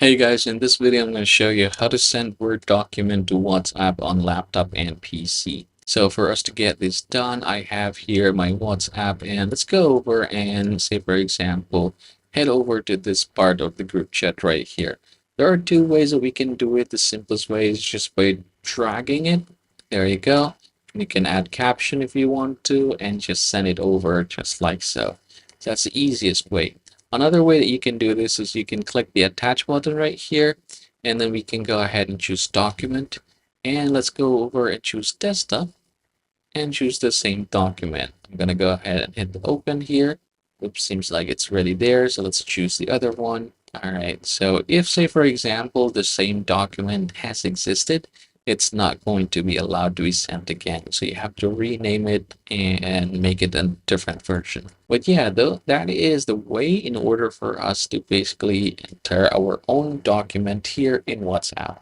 Hey guys, in this video I'm going to show you how to send Word document to WhatsApp on laptop and PC. So for us to get this done, I have here my WhatsApp and let's go over and say for example, head over to this part of the group chat right here. There are two ways that we can do it. The simplest way is just by dragging it. There you go. You can add caption if you want to and just send it over just like so. So that's the easiest way. Another way that you can do this is you can click the attach button right here, and then we can go ahead and choose document. And let's go over and choose desktop and choose the same document. I'm gonna go ahead and hit the open here. Oops, seems like it's already there. So let's choose the other one. All right, so if say for example, the same document has existed, it's not going to be allowed to be sent again. So you have to rename it and make it a different version. But yeah, though that is the way in order for us to basically enter our own document here in WhatsApp.